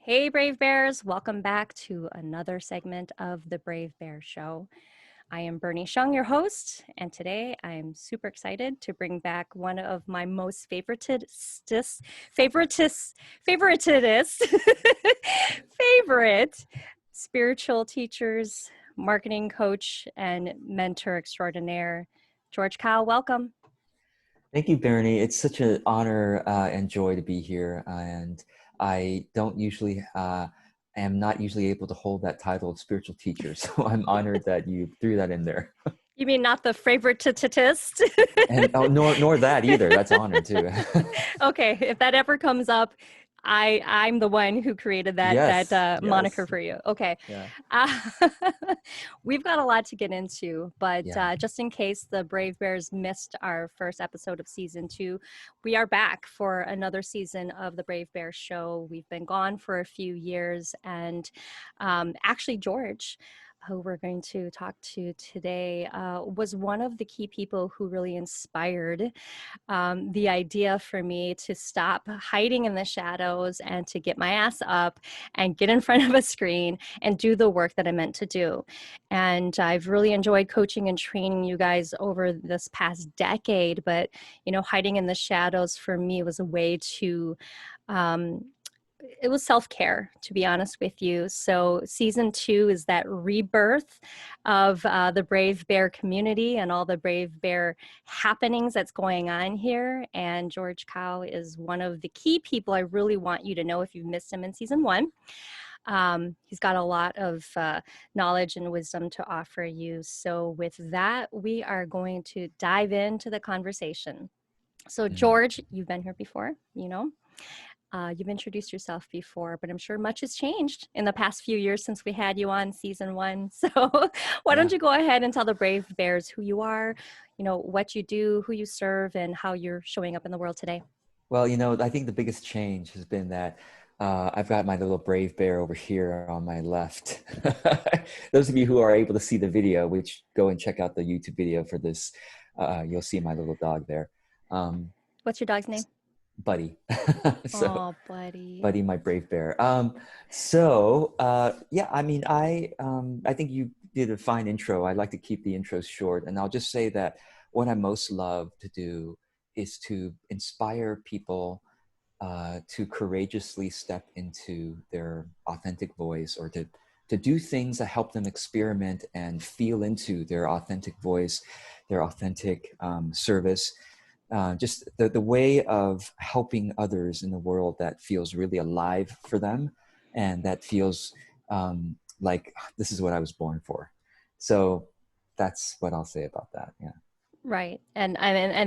Hey, Brave Bears. Welcome back to another segment of the Brave Bear Show. I am Bernie Shung, your host, and today I'm super excited to bring back one of my most favorite spiritual teachers, marketing coach, and mentor extraordinaire, George Kao. Welcome. Thank you, Bernie. It's such an honor and joy to be here. And I don't usually, am not usually able to hold that title of spiritual teacher. So I'm honored that you threw that in there. You mean not the favoritist? And oh, nor that either. That's honor too. Okay, if that ever comes up, I'm the one who created that Yes, moniker yes. for you. Okay, Yeah, uh, we've got a lot to get into, but yeah. just in case the Brave Bears missed our first episode of season 2, we are back for another season of the Brave Bears show. We've been gone for a few years, and actually, George, who we're going to talk to today, was one of the key people who really inspired the idea for me to stop hiding in the shadows and to get my ass up and get in front of a screen and do the work that I meant to do. And I've really enjoyed coaching and training you guys over this past decade, but, hiding in the shadows for me was a way to, um, it was self-care, to be honest with you. So season 2 is that rebirth of the Brave Bear community and all the Brave Bear happenings that's going on here. And George Kao is one of the key people I really want you to know if you've missed him in season 1. He's got a lot of knowledge and wisdom to offer you. So with that, we are going to dive into the conversation. So Mm. George, you've been here before, you've introduced yourself before, but I'm sure much has changed in the past few years since we had you on season 1. So why don't Yeah. you go ahead and tell the Brave Bears who you are, what you do, who you serve, and how you're showing up in the world today. Well, I think the biggest change has been that I've got my little brave bear over here on my left. Those of you who are able to see the video, which go and check out the YouTube video for this, you'll see my little dog there. Um, What's your dog's name? Buddy. So, Oh, buddy. Buddy, my brave bear. Yeah, I mean, I think you did a fine intro. I like to keep the intros short, and I'll just say that what I most love to do is to inspire people to courageously step into their authentic voice, or to do things that help them experiment and feel into their authentic voice, their authentic service. Just the way of helping others in the world that feels really alive for them, and that feels like this is what I was born for. So that's what I'll say about that. Yeah. Right. And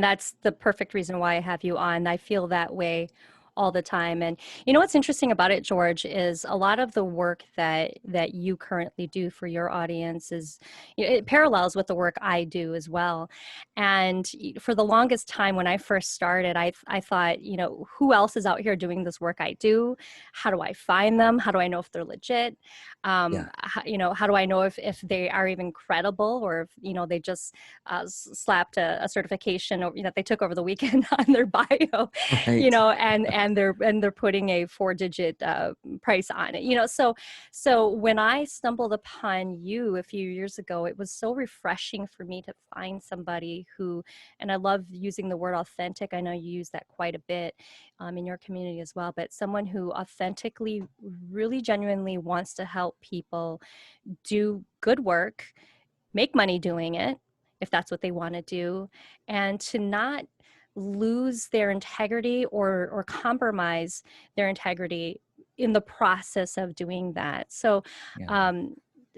that's the perfect reason why I have you on. I feel that way all the time. And what's interesting about it, George, is a lot of the work that you currently do for your audience is, it parallels with the work I do as well. And for the longest time when I first started, I thought, who else is out here doing this work I do? How do I find them? How do I know if they're legit? Yeah. How do I know if they are even credible, or if, they just slapped a certification that they took over the weekend on their bio, Right. and they're putting a 4-digit price on it. So when I stumbled upon you a few years ago, it was so refreshing for me to find somebody who, and I love using the word authentic. I know you use that quite a bit in your community as well, but someone who authentically, really genuinely wants to help people do good work, make money doing it, if that's what they want to do, and to not lose their integrity or compromise their integrity in the process of doing that. So Yeah.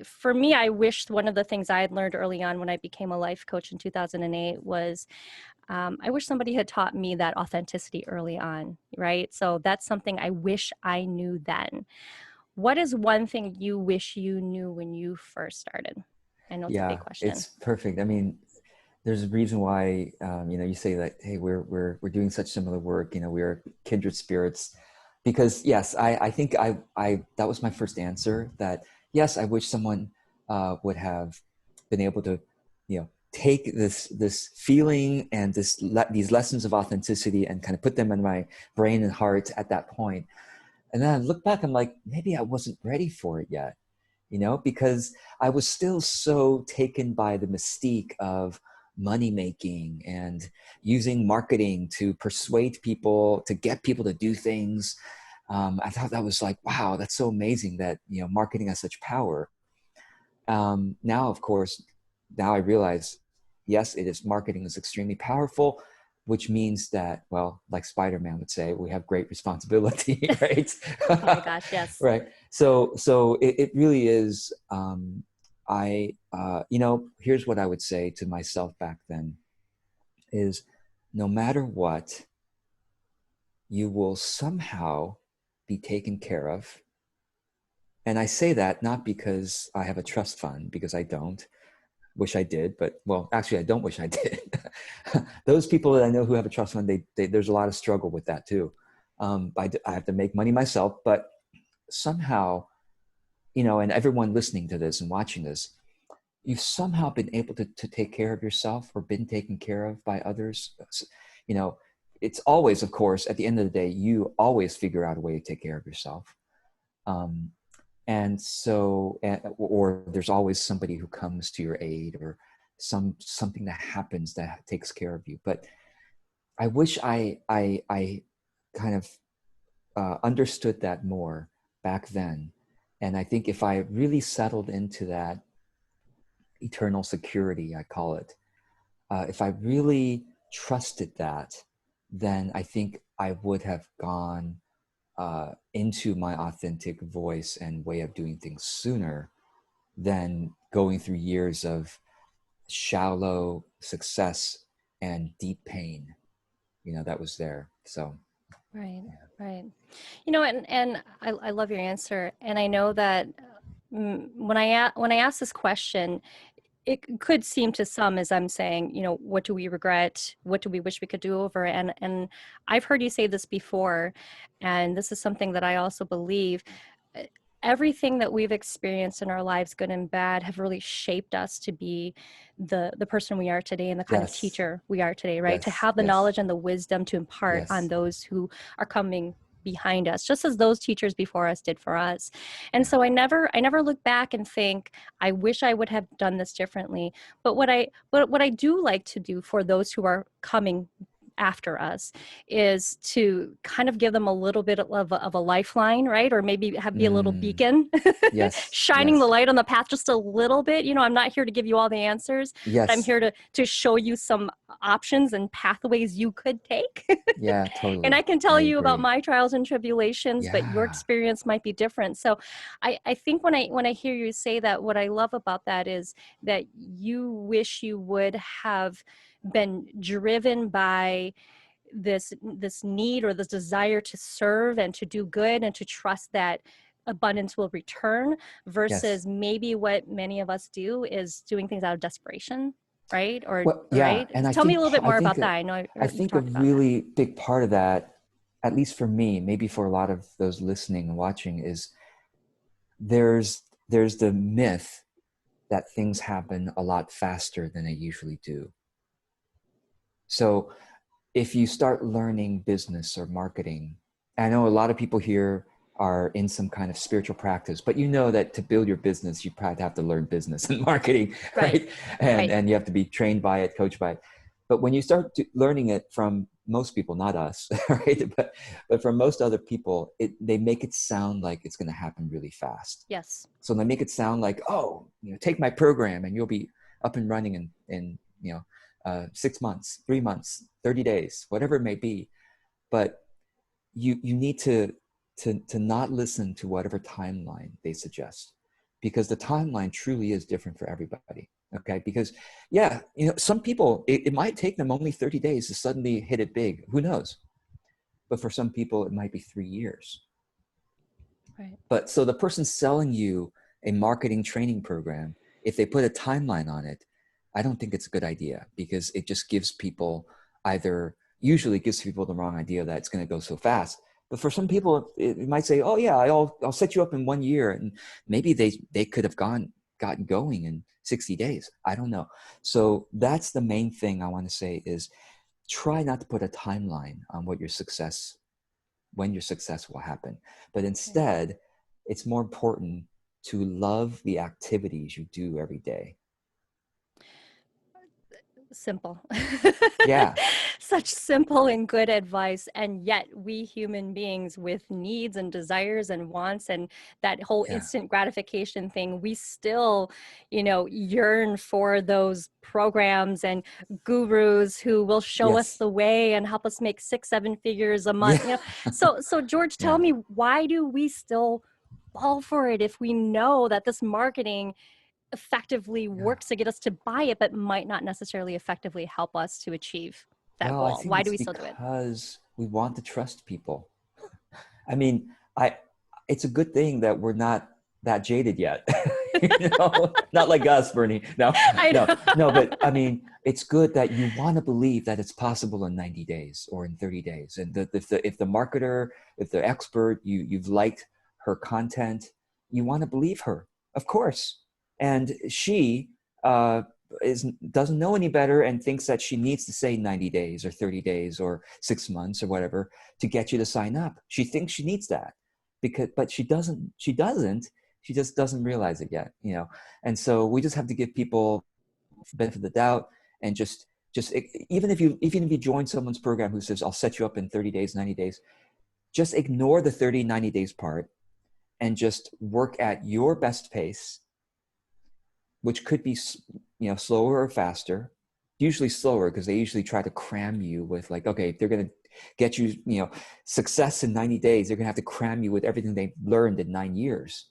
for me, I wish one of the things I had learned early on when I became a life coach in 2008 was I wish somebody had taught me that authenticity early on, right? So that's something I wish I knew then. What is one thing you wish you knew when you first started? I know it's a big Yeah, question. it's perfect. I mean, there's a reason why you say that, hey, we're doing such similar work. We are kindred spirits, because yes, I think I that was my first answer. That yes, I wish someone would have been able to take this feeling and these lessons of authenticity and kind of put them in my brain and heart at that point. And then I look back, I'm like, maybe I wasn't ready for it yet, because I was still so taken by the mystique of money making and using marketing to persuade people, to get people to do things. I thought that was like, wow, that's so amazing that, marketing has such power. Now, of course, now I realize, yes, it is, marketing is extremely powerful, which means that, well, like Spider-Man would say, we have great responsibility, right? Oh my gosh, yes. Right. So it really is. Here's what I would say to myself back then is, no matter what, you will somehow be taken care of. And I say that not because I have a trust fund, because I don't. Wish I did, but well, actually, I don't wish I did. Those people that I know who have a trust fund, there's a lot of struggle with that too. I have to make money myself, but somehow, and everyone listening to this and watching this, you've somehow been able to take care of yourself or been taken care of by others. You know, it's always, of course, at the end of the day, you always figure out a way to take care of yourself. Um, and so, or there's always somebody who comes to your aid, or something that happens that takes care of you. But I wish I kind of understood that more back then. And I think if I really settled into that eternal security, I call it, if I really trusted that, then I think I would have gone into my authentic voice and way of doing things sooner than going through years of shallow success and deep pain, that was there. So, Right, yeah. right. And I love your answer. And I know that when I ask this question, it could seem to some as I'm saying, what do we regret? What do we wish we could do over? And I've heard you say this before, and this is something that I also believe. uh, Everything that we've experienced in our lives, good and bad, have really shaped us to be the person we are today and the kind of Yes, teacher we are today, right? To yes, have the yes, knowledge and the wisdom to impart on yes. those who are coming behind us, just as those teachers before us did for us. And Yeah. so I never look back and think, I wish I would have done this differently. But what I do like to do for those who are coming after us is to kind of give them a little bit of a lifeline, right? Or maybe be a little Mm, beacon, yes, shining the yes, light on the path just a little bit. I'm not here to give you all the answers, but I'm yes. here to show you some options and pathways you could take. Yeah, And I totally. can I tell you about agree. my trials and tribulations, but your Yeah. experience might be different. So I think when I hear you say that, what I love about that is that you wish you would have been driven by this need or this desire to serve and to do good and to trust that abundance will return, Yes. versus maybe what many of us do is doing things out of desperation, right? Or Well, yeah, right? and Tell me a little bit more about that. I know I you think a talked about that. really big part of that, at least for me, maybe for a lot of those listening and watching, is there's the myth that things happen a lot faster than they usually do. So if you start learning business or marketing, I know a lot of people here are in some kind of spiritual practice, but you know that to build your business, you probably have to learn business and marketing, Right, right? And right. you have to be trained by it, coached by it. But when you start learning it from most people, not us, right? But from most other people, they make it sound like it's going to happen really fast. Yes. So they make it sound like, oh, take my program and you'll be up and running in 6 months, 3 months, 30 days, whatever it may be. But you need to not listen to whatever timeline they suggest, because the timeline truly is different for everybody. Okay, because yeah, some people it might take them only 30 days to suddenly hit it big. Who knows? But for some people, it might be 3 years. Right. But so the person selling you a marketing training program, if they put a timeline on it, I don't think it's a good idea, because it just gives people usually gives people the wrong idea that it's going to go so fast. But for some people, it might say, oh yeah, I'll set you up in 1 year. And maybe they could have gotten going in 60 days. I don't know. So that's the main thing I want to say is, try not to put a timeline on what your success when your success will happen. But Right. instead, it's more important to love the activities you do every day. Simple. Yeah. Such simple and good advice. And yet we human beings with needs and desires and wants and that whole Yeah. instant gratification thing, we still, yearn for those programs and gurus who will show us Yes. the way and help us make 6 7 figures a month. Yeah. So George, tell Yeah. me, why do we still fall for it if we know that this marketing effectively Yeah. works to get us to buy it, but might not necessarily effectively help us to achieve that Well, I goal? think Why do it's we still do it? because we want to trust people. I mean, it's a good thing that we're not that jaded yet. Not like us, Bernie. No, I no, no. know. But I mean, it's good that you want to believe that it's possible in 90 days or in 30 days. And if the marketer, if the expert, you've liked her content, you want to believe her, of course. And she doesn't know any better and thinks that she needs to say 90 days or 30 days or 6 months or whatever to get you to sign up. She thinks she needs that but she just doesn't realize it yet, and so we just have to give people the benefit of the doubt and just even if you join someone's program who says I'll set you up in 30 days 90 days, just ignore the 30 90 days part and just work at your best pace, which could be slower or faster. Usually slower, because they usually try to cram you with, like, okay, if they're going to get you success in 90 days, they're going to have to cram you with everything they've learned in 9 years.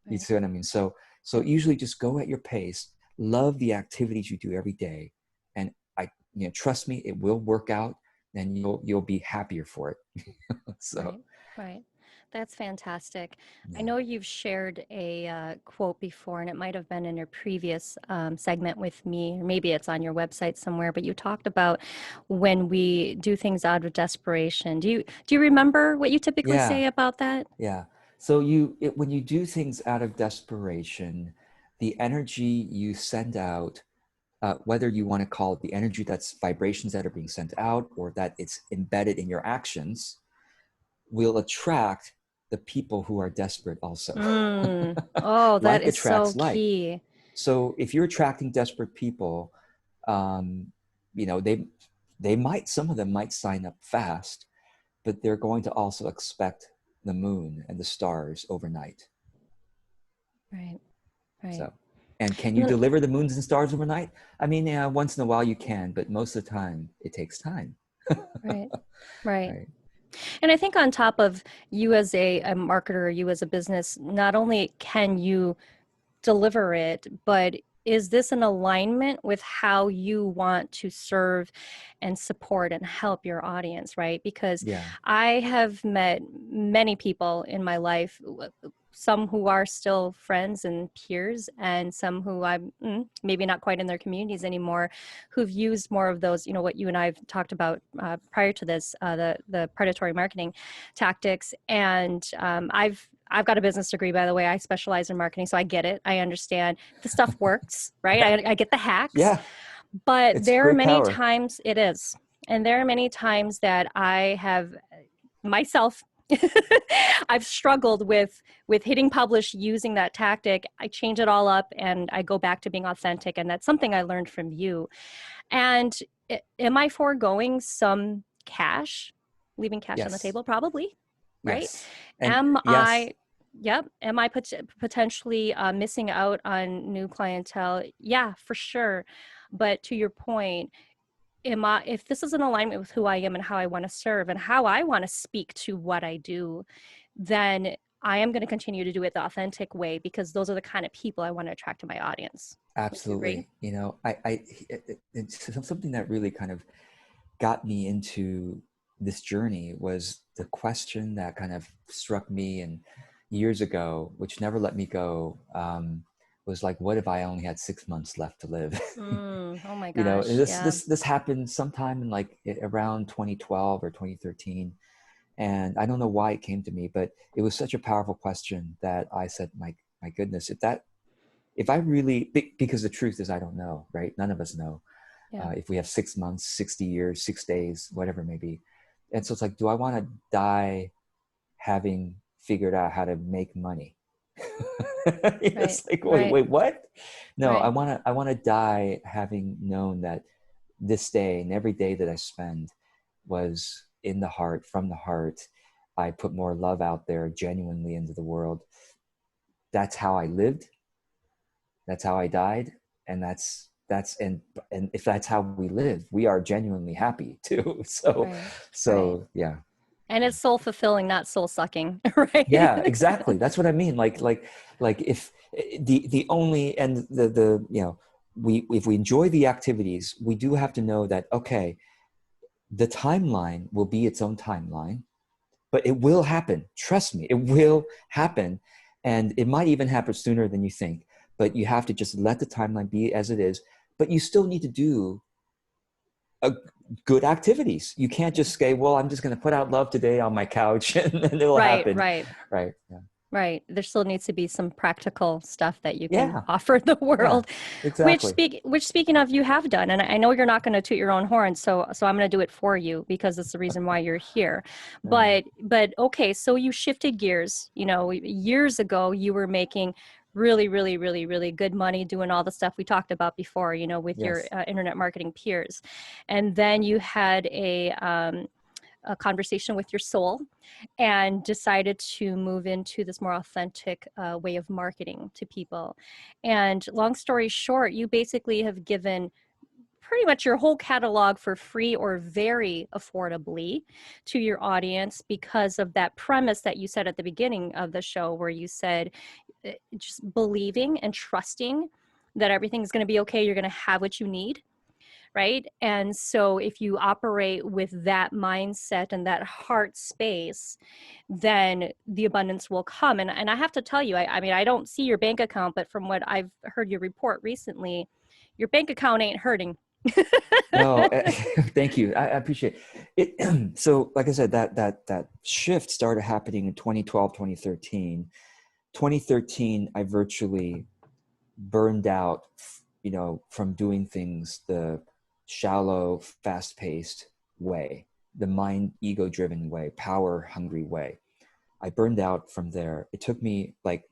You Right. see what I mean? So usually just go at your pace, love the activities you do every day, and trust me, it will work out, and you'll be happier for it. So Right. Right. That's fantastic. I yeah. know you've shared a quote before, and it might have been in your previous segment with me, or maybe it's on your website somewhere. But you talked about when we do things out of desperation. Do you remember what you typically Yeah. say about that? Yeah. So when you do things out of desperation, the energy you send out, whether you want to call it the energy that's vibrations that are being sent out or that it's embedded in your actions, will attract the people who are desperate also. Oh, that Like is so attracts like. key. So if you're attracting desperate people, you know, they might, some of them might sign up fast, but they're going to also expect the moon and the stars overnight. Right. Right. So, and can And you then, deliver the moons and stars overnight? I mean, yeah, once in a while you can, but most of the time it takes time. right. Right. Right. And I think on top of you as a marketer, you as a business, not only can you deliver it, but is this in alignment with how you want to serve and support and help your audience, right? Because Yeah. I have met many people in my life, some who are still friends and peers, and some who I'm maybe not quite in their communities anymore, who've used more of those, what you and I've talked about prior to this, the predatory marketing tactics. And I've got a business degree, by the way. I specialize in marketing, so I get it. I understand the stuff works, right? I get the hacks, Yeah. but It's there are great many power. times it is. And there are many times that I have myself I've struggled with hitting publish using that tactic. I change it all up and I go back to being authentic, and that's something I learned from you. And am I foregoing some cash, leaving cash on the Yes. table? Probably, right? Yes. And Am yes. I, yep, am I potentially missing out on new clientele? Yeah, for sure. But to your point, if this is in alignment with who I am and how I want to serve and how I want to speak to what I do, then I am going to continue to do it the authentic way, because those are the kind of people I want to attract to my audience. Would you agree? Absolutely. It's something that really kind of got me into this journey was the question that kind of struck me and years ago, which never let me go. Was like, what if I only had 6 months left to live? Oh my And gosh. this Yeah. this this happened sometime in like around 2012 or 2013, and I don't know why it came to me, but it was such a powerful question that I said, my goodness, if I really, because the truth is I don't know, right? None of us know Yeah. if we have 6 months, 60 years, 6 days, whatever it may be. And so it's like, do I want to die having figured out how to make money? Right. It's like, Right. wait, what? No, Right. I want to die having known that this day and every day that I spend was in the heart, from the heart. I put more love out there genuinely into the world. That's how I lived. That's how I died. And and if that's how we live, we are genuinely happy too. So, Right. Right. so yeah. And it's soul fulfilling, not soul sucking, right? Yeah, exactly. That's what I mean. Like if the only, and the, if we enjoy the activities, we do have to know that, okay, the timeline will be its own timeline, but it will happen. Trust me, it will happen. And it might even happen sooner than you think, but you have to just let the timeline be as it is. But you still need to do a good activities. You can't just say, well, I'm just going to put out love today on my couch and it'll Right, happen. right. Right. Yeah. Right. There still needs to be some practical stuff that you can Yeah. offer the Yeah. world, Exactly. which speaking of, you have done. And I know you're not going to toot your own horn, so I'm going to do it for you because it's the reason why you're here. Yeah. But okay, so you shifted gears. Years ago you were making really, really, really, really good money doing all the stuff we talked about before, with your Yes. internet marketing peers. And then you had a conversation with your soul and decided to move into this more authentic way of marketing to people. And long story short, you basically have given pretty much your whole catalog for free or very affordably to your audience because of that premise that you said at the beginning of the show, where you said just believing and trusting that everything's going to be okay. You're going to have what you need, right? And so if you operate with that mindset and that heart space, then the abundance will come. And I have to tell you, I mean, I don't see your bank account, but from what I've heard you report recently, your bank account ain't hurting. No, thank you. I appreciate it. So, like I said, that shift started happening in 2012, 2013. 2013, I virtually burned out, from doing things the shallow, fast-paced way, the mind ego-driven way, power-hungry way. I burned out from there. It took me like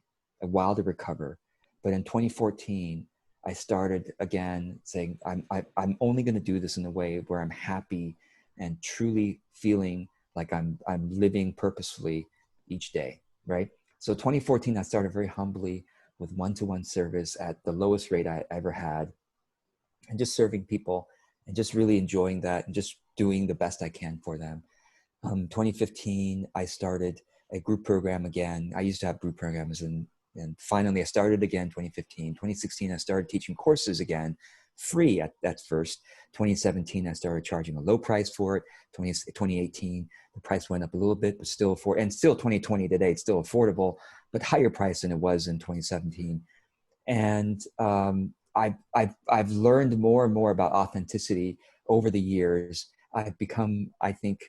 a while to recover, but in 2014, I started again saying, I'm only going to do this in a way where I'm happy and truly feeling like I'm living purposefully each day, right? So 2014, I started very humbly with one-to-one service at the lowest rate I ever had, and just serving people and just really enjoying that and just doing the best I can for them. 2015, I started a group program again. I used to have group programs, and finally I started again 2015. 2016, I started teaching courses again, free at first. 2017, I started charging a low price for it. 2018, the price went up a little bit, but still and still 2020 today, it's still affordable, but higher price than it was in 2017. And I've learned more and more about authenticity over the years. I've become, I think,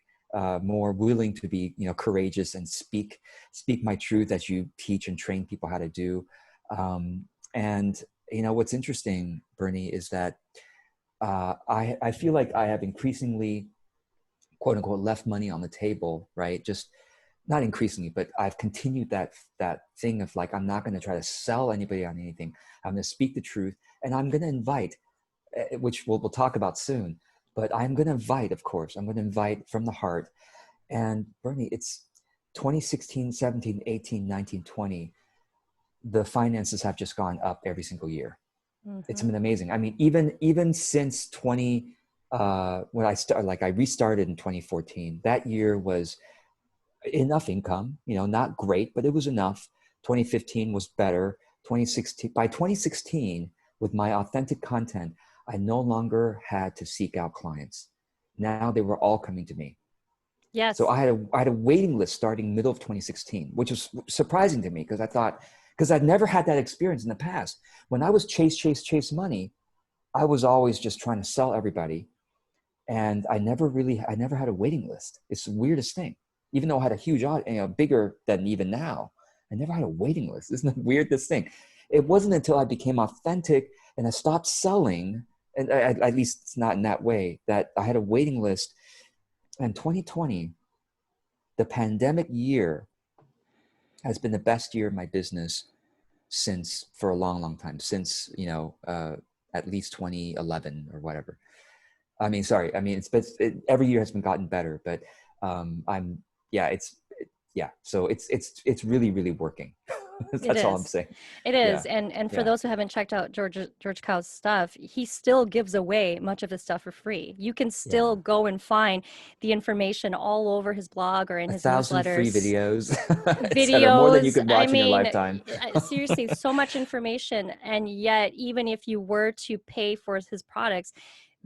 more willing to be, courageous and speak my truth as you teach and train people how to do. And what's interesting, Bernie, is that I feel like I have increasingly, quote unquote, left money on the table, right? Just not increasingly, but I've continued that thing of like, I'm not going to try to sell anybody on anything. I'm going to speak the truth, and I'm going to invite, which we'll talk about soon. But I'm going to invite, of course, I'm going to invite from the heart. And Bernie, it's 2016, 17, 18, 19, 20. The finances have just gone up every single year. It's Mm-hmm. been amazing. I mean, even since 20, when I restarted in 2014, that year was enough income, not great, but it was enough. 2015 was better. 2016, by 2016, with my authentic content, I no longer had to seek out clients. Now they were all coming to me. So Yes. I had a waiting list starting middle of 2016, which was surprising to me because I'd never had that experience in the past. When I was chase money, I was always just trying to sell everybody. And I never had a waiting list. It's the weirdest thing. Even though I had a huge audience, bigger than even now, I never had a waiting list. Isn't the weirdest thing? It wasn't until I became authentic and I stopped selling, and at least it's not in that way, that I had a waiting list. And 2020, the pandemic year, has been the best year of my business since, for a long, long time, since, at least 2011 or whatever. I mean, sorry. I mean, every year has been gotten better, but I'm, yeah, yeah. So it's really, really working. It That's all I'm is. saying. It Yeah. is. And for Yeah. those who haven't checked out George Cow's stuff, he still gives away much of his stuff for free. You can still Yeah. go and find the information all over his blog or in his 1,000 free newsletters, videos, etc. More than you videos. could I watch in your mean, lifetime. seriously, so much information. And yet, even if you were to pay for his products,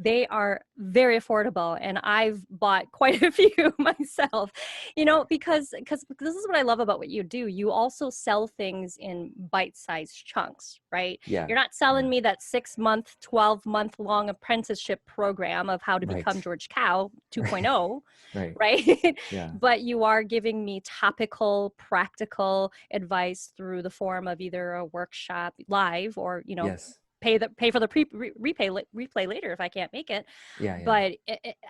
they are very affordable, and I've bought quite a few myself, because this is what I love about what you do. You also sell things in bite-sized chunks, right? Yeah. You're not selling Yeah. me that 6-month, 12-month long apprenticeship program of how to become Right. George Cow 2.0, Right. right? Yeah. But you are giving me topical, practical advice through the form of either a workshop live or, Yes. pay for the replay later if I can't make it. Yeah. Yeah. But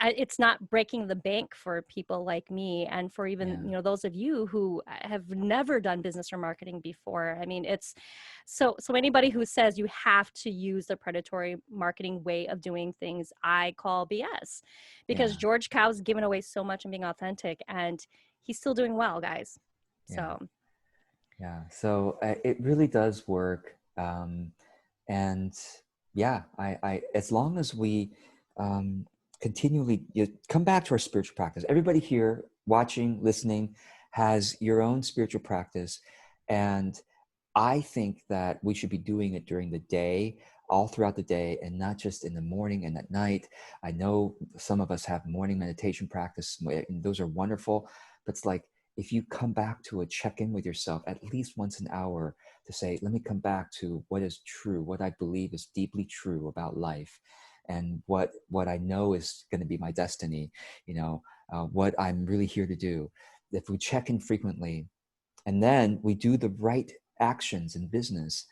it's not breaking the bank for people like me, and for even Yeah. those of you who have never done business or marketing before. I mean, it's so anybody who says you have to use the predatory marketing way of doing things, I call BS, because Yeah. George Cow's given away so much and being authentic, and he's still doing well, guys. Yeah. So Yeah. So it really does work. And yeah, as long as we um, continually come back to our spiritual practice, everybody here watching, listening, has your own spiritual practice. And I think that we should be doing it during the day, all throughout the day, and not just in the morning and at night. I know some of us have morning meditation practice, and those are wonderful. But it's like, if you come back to a check-in with yourself at least once an hour to say, let me come back to what is true, what I believe is deeply true about life, and what I know is going to be my destiny, what I'm really here to do. If we check in frequently, and then we do the right actions in business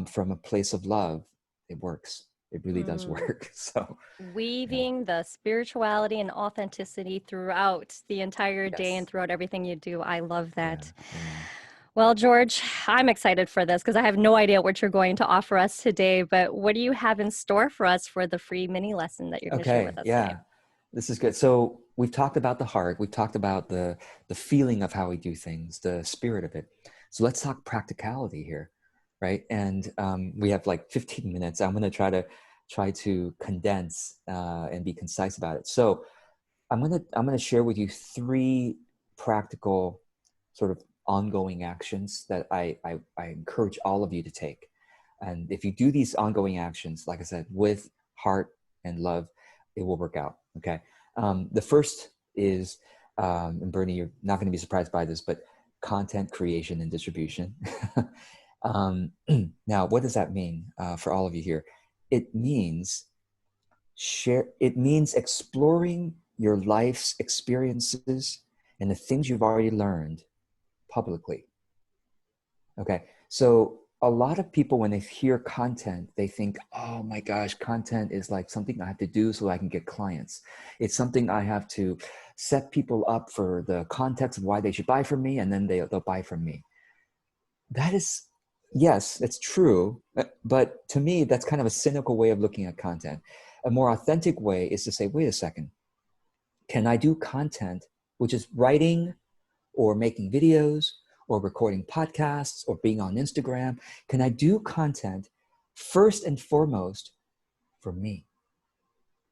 from a place of love, it works. It really does mm, work. So, yeah. weaving the spirituality and authenticity throughout the entire day and Yes. throughout everything you do. I love Yeah. that. Yeah. Well, George, I'm excited for this because I have no idea what you're going to offer us today, but what do you have in store for us for the free mini lesson that you're going to share with Okay. us today? Yeah. This is good. So we've talked about the heart. We've talked about the feeling of how we do things, the spirit of it. So let's talk practicality here, right? And we have like 15 minutes. I'm going to try to condense and be concise about it. So I'm gonna share with you three practical sort of ongoing actions that I encourage all of you to take. And if you do these ongoing actions, like I said, with heart and love, it will work out. Okay. The first is, and Bernie, you're not going to be surprised by this, but content creation and distribution. Now, what does that mean for all of you here? It means exploring your life's experiences and the things you've already learned publicly. Okay. So a lot of people, when they hear content, they think, oh my gosh, content is like something I have to do so I can get clients. It's something I have to set people up for the context of why they should buy from me, and then they'll buy from me. That is, yes, it's true. But to me, that's kind of a cynical way of looking at content. A more authentic way is to say, wait a second, can I do content, which is writing or making videos or recording podcasts or being on Instagram? Can I do content first and foremost for me,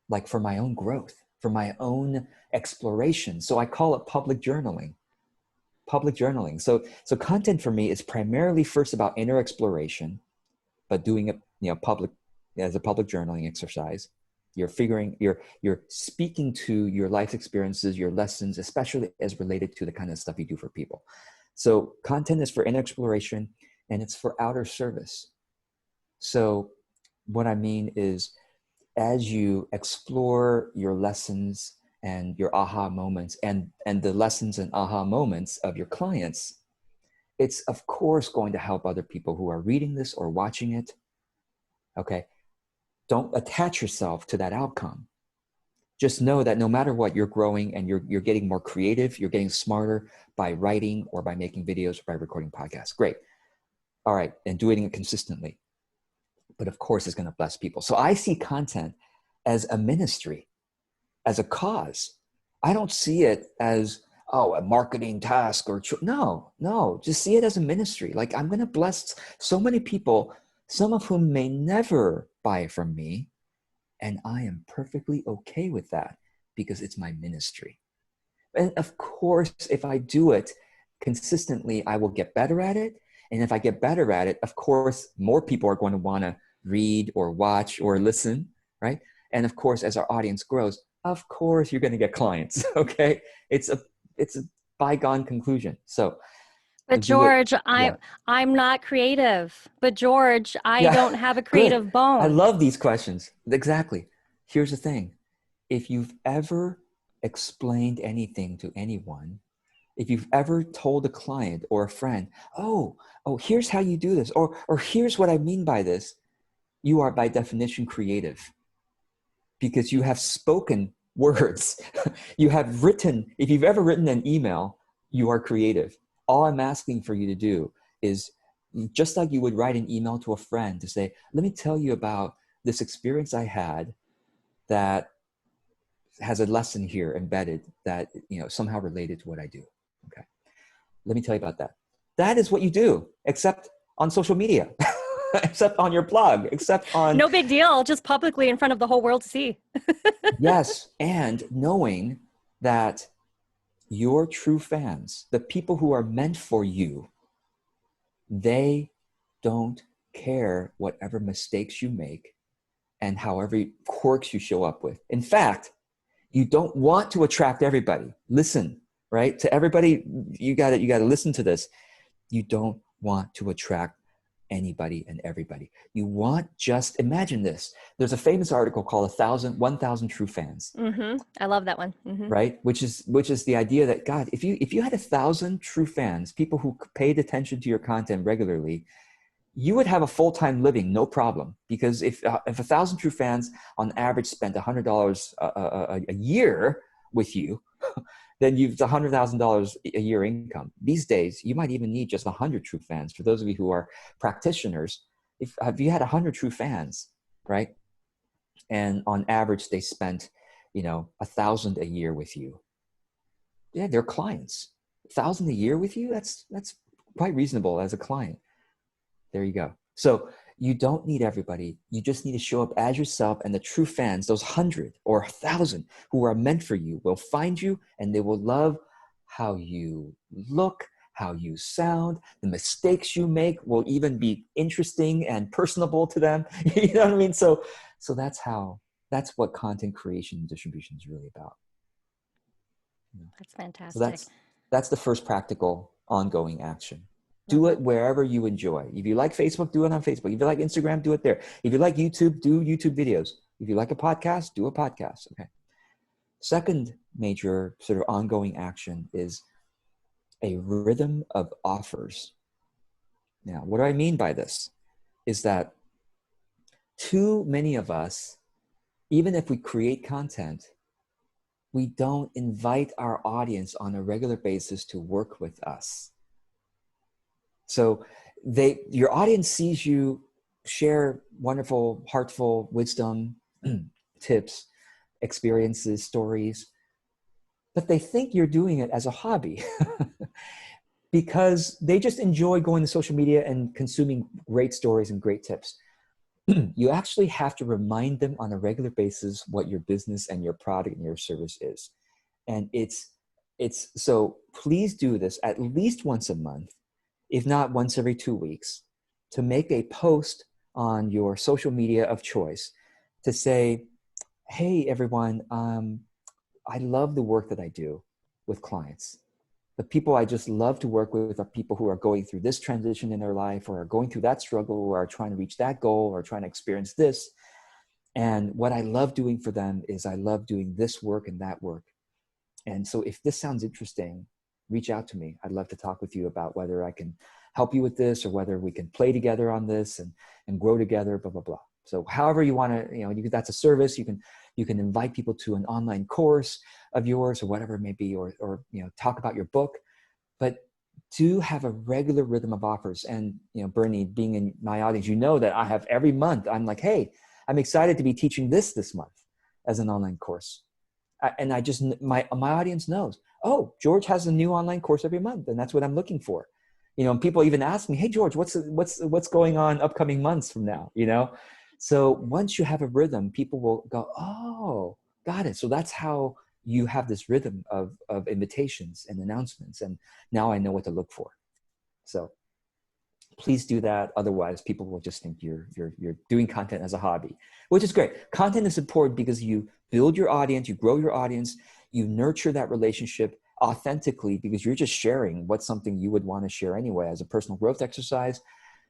like for my own growth, for my own exploration? So I call it public journaling. Public journaling. So content for me is primarily first about inner exploration, but doing it, public, as a public journaling exercise. You're speaking to your life experiences, your lessons, especially as related to the kind of stuff you do for people. So content is for inner exploration, and it's for outer service. So what I mean is, as you explore your lessons and your aha moments, and the lessons and aha moments of your clients, it's of course going to help other people who are reading this or watching it. Okay. Don't attach yourself to that outcome. just know that no matter what, you're growing and you're getting more creative, you're getting smarter by writing or by making videos or by recording podcasts. Great. All right. And doing it consistently. But of course, it's going to bless people. So I see content as a ministry, as a cause. I don't see it as, oh, a marketing task or no, just see it as a ministry. Like, I'm going to bless so many people, some of whom may never buy from me. And I am perfectly okay with that because it's my ministry. And of course, if I do it consistently, I will get better at it. And if I get better at it, of course, more people are going to want to read or watch or listen, right? And of course, as our audience grows, of course, you're going to get clients, okay? It's a bygone conclusion. So, But George, I'm not creative. But George, I don't have a creative good. I bone. love these questions. Exactly. Here's the thing. If you've ever explained anything to anyone, if you've ever told a client or a friend, oh, here's how you do this, or here's what I mean by this, you are by definition creative because you have spoken words. You have written, if you've ever written an email, you are creative. All I'm asking for you to do is, just like you would write an email to a friend to say, let me tell you about this experience I had that has a lesson here embedded that, somehow related to what I do. Okay. Let me tell you about that. That is what you do, except on social media, except on your blog, except on... No big deal, just publicly in front of the whole world to see. Yes, and knowing that your true fans, the people who are meant for you, they don't care whatever mistakes you make and however quirks you show up with. In fact, you don't want to attract everybody. Listen, right? To everybody, you got to listen to this. You don't want to attract anybody and everybody. You want just, imagine this. There's a famous article called 1,000 True Fans. Mm-hmm. I love that one. Mm-hmm. Right? Which is the idea that, God, if you had 1,000 true fans, people who paid attention to your content regularly, you would have a full-time living, no problem. Because if 1,000 true fans on average spent $100 a year with you, then you've $100,000 a year income. These days, you might even need just 100 true fans. For those of you who are practitioners, if you had 100 true fans, right? And on average, they spent, 1,000 a year with you. Yeah, they're clients. 1,000 a year with you, that's quite reasonable as a client. There you go. So you don't need everybody. You just need to show up as yourself, and the true fans, those 100 or 1,000 who are meant for you, will find you, and they will love how you look, how you sound. The mistakes you make will even be interesting and personable to them. You know what I mean? So that's what content creation and distribution is really about. That's fantastic. So that's the first practical ongoing action. Do it wherever you enjoy. If you like Facebook, do it on Facebook. If you like Instagram, do it there. If you like YouTube, do YouTube videos. If you like a podcast, do a podcast. Okay. Second major sort of ongoing action is a rhythm of offers. Now, what do I mean by this? Is that too many of us, even if we create content, we don't invite our audience on a regular basis to work with us. So your audience sees you share wonderful, heartful wisdom, tips, experiences, stories, but they think you're doing it as a hobby because they just enjoy going to social media and consuming great stories and great tips. You actually have to remind them on a regular basis what your business and your product and your service is. And so please do this at least once a month, if not once every 2 weeks, to make a post on your social media of choice to say, hey, everyone, I love the work that I do with clients. The people I just love to work with are people who are going through this transition in their life, or are going through that struggle, or are trying to reach that goal, or trying to experience this. And what I love doing for them is I love doing this work and that work. And so if this sounds interesting, reach out to me. I'd love to talk with you about whether I can help you with this, or whether we can play together on this and grow together, blah, blah, blah. So however you want to, that's a service. You can invite people to an online course of yours or whatever it may be, or talk about your book, but do have a regular rhythm of offers. And, Bernie, being in my audience, that I have every month, I'm like, hey, I'm excited to be teaching this month as an online course. And I just, my audience knows, oh, George has a new online course every month. And that's what I'm looking for. And people even ask me, hey, George, what's going on upcoming months from now? So once you have a rhythm, people will go, oh, got it. So that's how you have this rhythm of invitations and announcements. And now I know what to look for. So please do that. Otherwise, people will just think you're doing content as a hobby, which is great. Content is important because you build your audience, you grow your audience, you nurture that relationship authentically, because you're just sharing what's something you would want to share anyway as a personal growth exercise,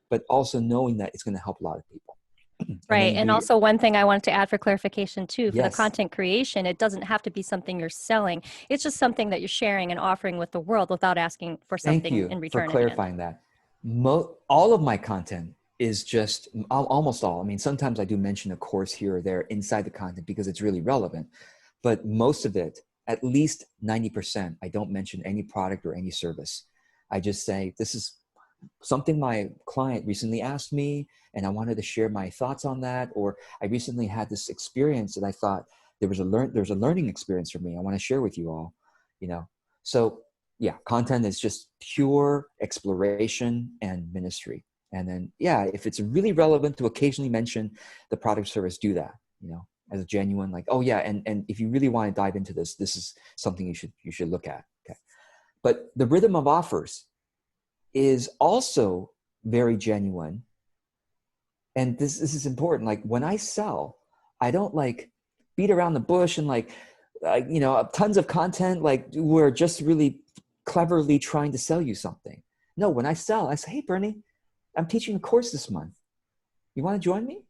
but also knowing that it's going to help a lot of people. Right. And also one thing I wanted to add for clarification too, for the Yes. content creation, it doesn't have to be something you're selling. It's just something that you're sharing and offering with the world without asking for something in return. Thank you for clarifying that. All of my content is just, almost all. I mean, sometimes I do mention a course here or there inside the content because it's really relevant, but most of it, at least 90%, I don't mention any product or any service. I just say, this is something my client recently asked me and I wanted to share my thoughts on that. Or I recently had this experience and I thought there's a learning experience for me I want to share with you all, So yeah, content is just pure exploration and ministry. And then, yeah, if it's really relevant to occasionally mention the product or service, do that, as a genuine, like, oh yeah. And if you really want to dive into this is something you should look at. Okay. But the rhythm of offers is also very genuine. And this is important. Like when I sell, I don't like beat around the bush and tons of content, like we're just really cleverly trying to sell you something. No, when I sell, I say, hey, Bernie, I'm teaching a course this month. You want to join me?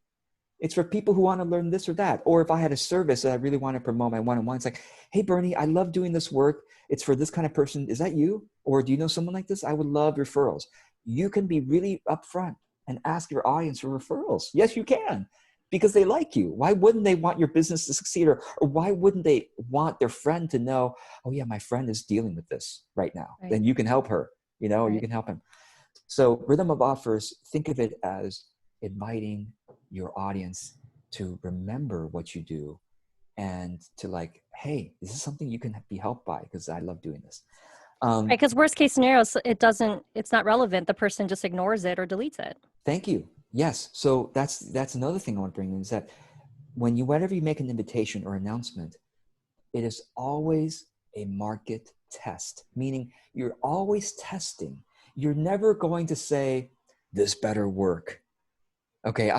It's for people who want to learn this or that. Or if I had a service that I really want to promote my one-on-one, it's like, hey, Bernie, I love doing this work. It's for this kind of person. Is that you? Or do you know someone like this? I would love referrals. You can be really upfront and ask your audience for referrals. Yes, you can, because they like you. Why wouldn't they want your business to succeed? Or why wouldn't they want their friend to know, oh yeah, my friend is dealing with this right now. Right. Then you can help her, or you can help him. So rhythm of offers, think of it as inviting your audience to remember what you do and to like, hey, this is something you can be helped by because I love doing this. Right, because worst case scenario, it's not relevant. The person just ignores it or deletes it. Thank you. Yes. So that's another thing I want to bring in is that whenever you make an invitation or announcement, it is always a market test, meaning you're always testing. You're never going to say, this better work. Okay,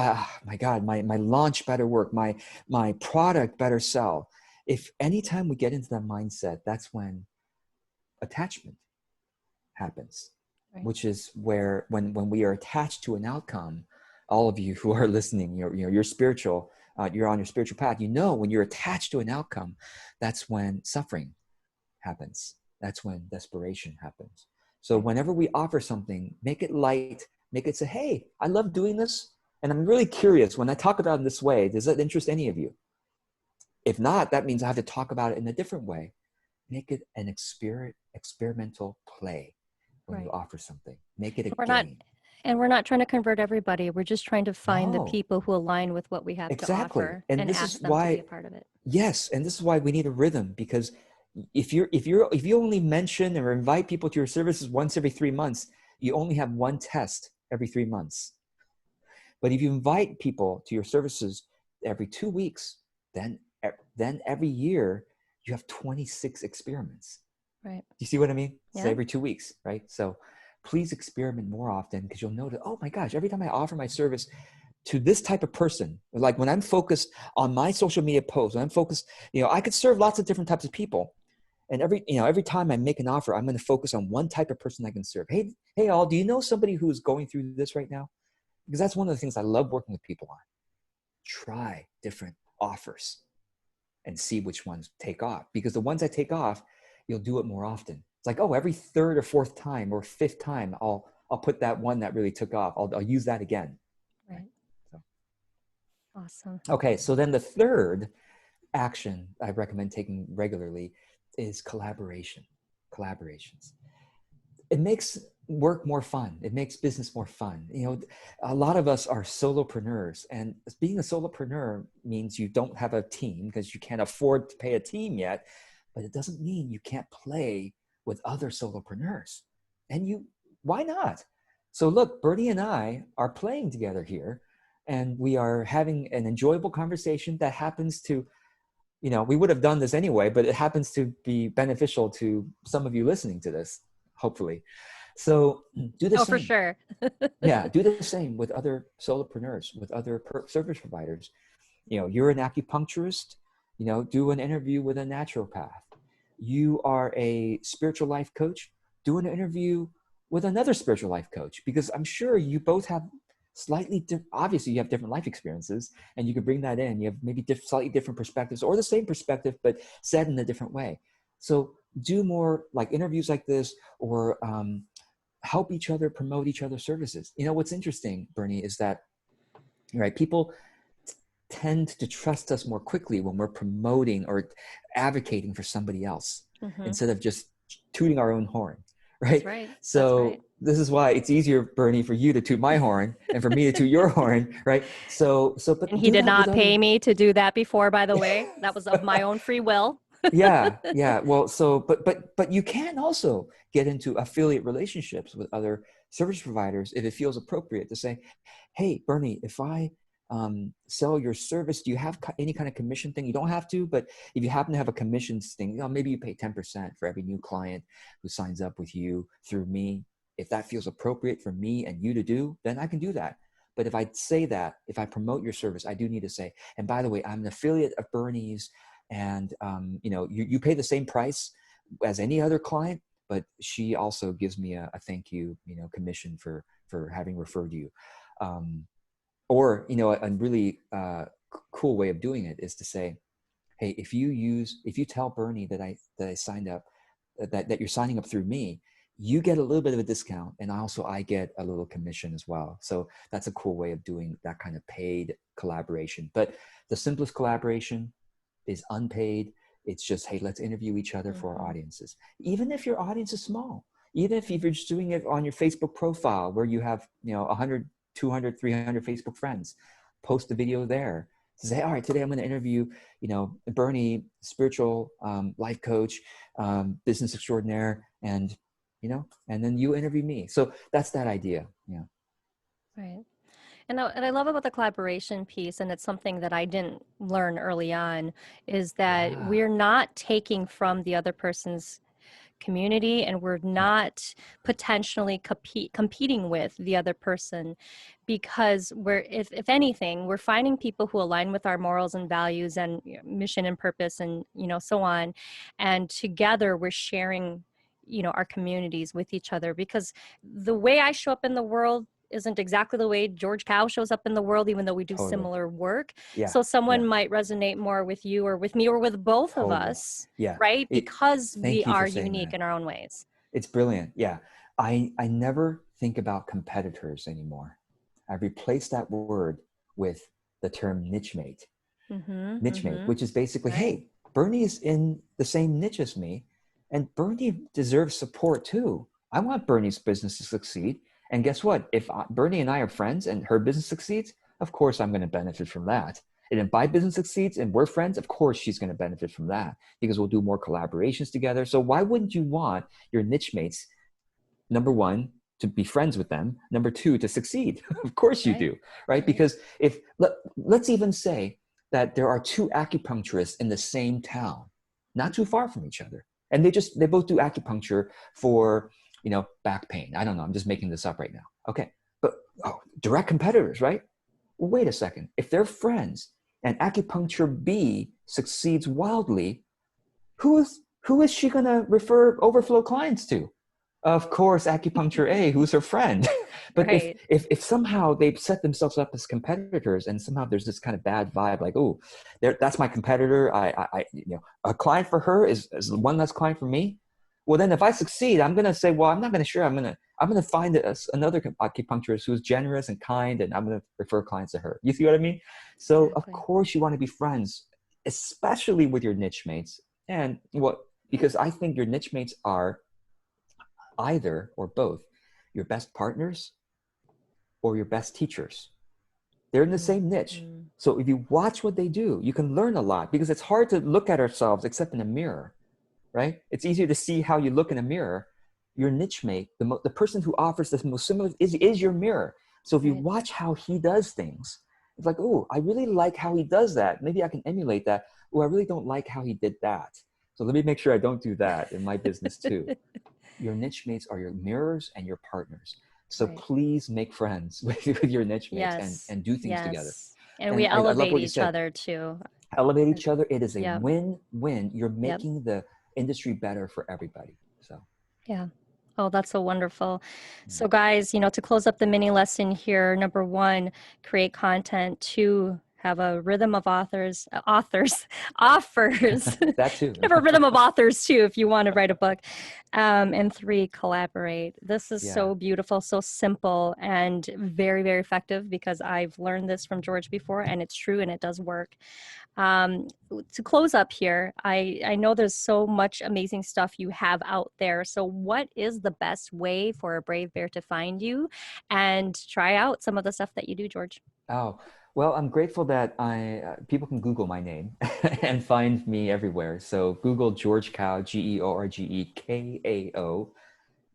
my God, my launch better work, my product better sell. If anytime we get into that mindset, that's when attachment happens, right. Which is where when we are attached to an outcome, all of you who are listening, you're spiritual, you're on your spiritual path. When you're attached to an outcome, that's when suffering happens. That's when desperation happens. So whenever we offer something, make it light, make it say, hey, I love doing this. And I'm really curious, when I talk about it in this way, does that interest any of you? If not, that means I have to talk about it in a different way. Make it an experimental play when you offer something. Make it a game. And we're not trying to convert everybody. We're just trying to find the people who align with what we have to offer and this ask them to be a part of it. Yes, and this is why we need a rhythm, because if you only mention or invite people to your services once every 3 months, you only have one test every 3 months. But if you invite people to your services every 2 weeks, then every year you have 26 experiments. Right. Do you see what I mean? Yeah. So every 2 weeks, right? So please experiment more often, because you'll notice, oh my gosh, every time I offer my service to this type of person, like when I'm focused on my social media posts, when I'm focused, I could serve lots of different types of people. And every time I make an offer, I'm going to focus on one type of person I can serve. Hey, all, do you know somebody who's going through this right now? Because that's one of the things I love working with people on. Try different offers and see which ones take off. Because the ones that take off, you'll do it more often. It's like, oh, every third or fourth time or fifth time, I'll put that one that really took off. I'll use that again. Right. Awesome. Okay, so then the third action I recommend taking regularly is collaboration. Collaborations. It makes work more fun. It makes business more fun. You know, a lot of us are solopreneurs, and being a solopreneur means you don't have a team because you can't afford to pay a team yet, but it doesn't mean you can't play with other solopreneurs. And why not? So look, Bernie and I are playing together here, and we are having an enjoyable conversation that happens to, you know, we would have done this anyway, but it happens to be beneficial to some of you listening to this, hopefully. So do the Oh, for same. sure. Yeah, do the same with other solopreneurs, with other service providers. You know, you're an acupuncturist, you know, do an interview with a naturopath. You are a spiritual life coach, do an interview with another spiritual life coach, because I'm sure you both have obviously you have different life experiences, and you could bring that in. You have maybe slightly different perspectives, or the same perspective, but said in a different way. So do more like interviews like this, or help each other promote each other's services. You know, what's interesting, Bernie, is that, right, people tend to trust us more quickly when we're promoting or advocating for somebody else instead of just tooting our own horn, right? That's right. So That's right. this is why it's easier, Bernie, for you to toot my horn and for me to toot your horn, right? But And he do did that with not pay other. me to do that before, by the way. That was of my own free will. Yeah. Well, so but you can also get into affiliate relationships with other service providers if it feels appropriate to say, hey, Bernie, if I sell your service, do you have any kind of commission thing? You don't have to, but if you happen to have a commissions thing, you know, maybe you pay 10% for every new client who signs up with you through me. If that feels appropriate for me and you to do, then I can do that. But if I say that, if I promote your service, I do need to say, and by the way, I'm an affiliate of Bernie's, and you know, you pay the same price as any other client, but she also gives me a thank you, you know, commission for having referred you. Or, you know, a really cool way of doing it is to say, hey, if you tell Bernie that I signed up, that you're signing up through me, you get a little bit of a discount, and also I get a little commission as well. So that's a cool way of doing that kind of paid collaboration. But the simplest collaboration is unpaid. It's just, hey, let's interview each other for our audiences. Even if your audience is small, even if you're just doing it on your Facebook profile where you have, you know, 100, 200, 300 Facebook friends, post a video there. Say, all right, today I'm going to interview, you know, Bernie, spiritual life coach, business extraordinaire, and, you know, and then you interview me. So that's that idea. Yeah. Right. And I love about the collaboration piece, and it's something that I didn't learn early on, is that Yeah. we're not taking from the other person's community, and we're Yeah. not potentially competing with the other person, because if anything, we're finding people who align with our morals and values and, you know, mission and purpose, and, you know, so on. And together we're sharing, you know, our communities with each other, because the way I show up in the world isn't exactly the way George Cow shows up in the world, even though we do Totally. similar work. Yeah. So someone Yeah. might resonate more with you or with me or with both of Totally. us, Yeah. right? Because we Thank you for are saying unique that. in our own ways. It's brilliant. Yeah. I never think about competitors anymore. I replaced that word with the term niche mate. Niche mate, which is basically, Right. hey, Bernie's in the same niche as me, and Bernie deserves support too. I want Bernie's business to succeed. And guess what? If Bernie and I are friends and her business succeeds, of course I'm going to benefit from that. And if my business succeeds and we're friends, of course she's going to benefit from that, because we'll do more collaborations together. So why wouldn't you want your niche mates, number one, to be friends with them, number two, to succeed? Of course you do, right? Because if let's even say that there are two acupuncturists in the same town, not too far from each other, and they both do acupuncture for, you know, back pain. I don't know, I'm just making this up right now. Okay, but direct competitors, right? Well, wait a second. If they're friends and acupuncture B succeeds wildly, who is she going to refer overflow clients to? Of course, acupuncture A, who's her friend. But Right. if somehow they've set themselves up as competitors, and somehow there's this kind of bad vibe, like, oh, that's my competitor. I you know, a client for her is one less client for me. Well, then if I succeed, I'm going to say, well, I'm not going to sure I'm going to I'm going to find another acupuncturist who's generous and kind, and I'm going to refer clients to her. You see what I mean? So of Exactly. course you want to be friends, especially with your niche mates. And because I think your niche mates are either or both your best partners or your best teachers. They're in the same niche. Mm-hmm. So if you watch what they do, you can learn a lot, because it's hard to look at ourselves except in a mirror, right? It's easier to see how you look in a mirror. Your niche mate, the person who offers the most similar is your mirror. So if you Right. watch how he does things, it's like, oh, I really like how he does that. Maybe I can emulate that. Oh, I really don't like how he did that. So let me make sure I don't do that in my business too. Your niche mates are your mirrors and your partners. So Right. please make friends with your niche mates, Yes. and do things together. Yes. And we And I love elevate what you each said. other too. Elevate each other. It is a Yep. win-win. You're Yep. making the industry better for everybody. So Yeah. Oh, that's so wonderful. yeah. So guys, to close up the mini lesson here, number 1, create content. 2, have a rhythm of authors, offers. That too. Have a rhythm of authors too, if you want to write a book. And 3, collaborate. This is Yeah. so beautiful, so simple, and very, very effective, because I've learned this from George before, and it's true, and it does work. To close up here, I know there's so much amazing stuff you have out there. So what is the best way for a brave bear to find you and try out some of the stuff that you do, George? Oh, well, I'm grateful that people can Google my name and find me everywhere. So Google George Kao, Georgekao.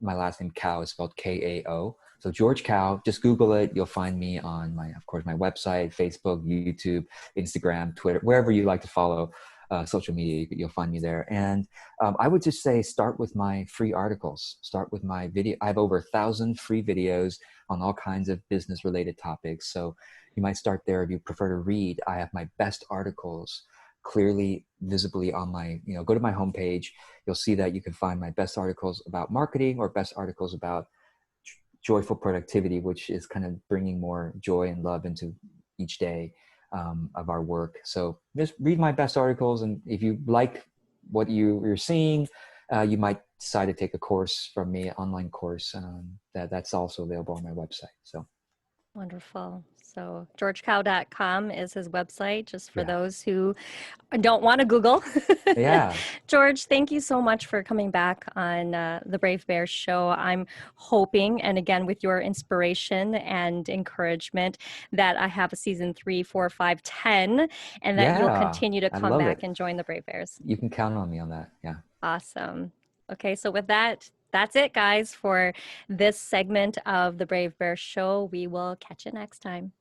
My last name Kao is spelled Kao. So George Kao, just Google it. You'll find me on of course, my website, Facebook, YouTube, Instagram, Twitter, wherever you like to follow social media, you'll find me there. And I would just say, start with my free articles. Start with my video. I have over 1,000 free videos on all kinds of business related topics. So you might start there if you prefer to read. I have my best articles clearly visibly on my, go to my homepage. You'll see that you can find my best articles about marketing or best articles about joyful productivity, which is kind of bringing more joy and love into each day of our work. So just read my best articles, and if you like what you're seeing, you might decide to take a course from me, online course that's also available on my website. So Wonderful. So georgecow.com is his website, just for yeah, those who don't want to Google. yeah, George, thank you so much for coming back on the Brave Bear Show. I'm hoping, and again, with your inspiration and encouragement, that I have a season 3, 4, 5, 10, and that you'll yeah. continue to I come love back it. and join the Brave Bears. You can count on me on that. Yeah. Awesome. Okay, so with that, that's it, guys, for this segment of the Brave Bear Show. We will catch you next time.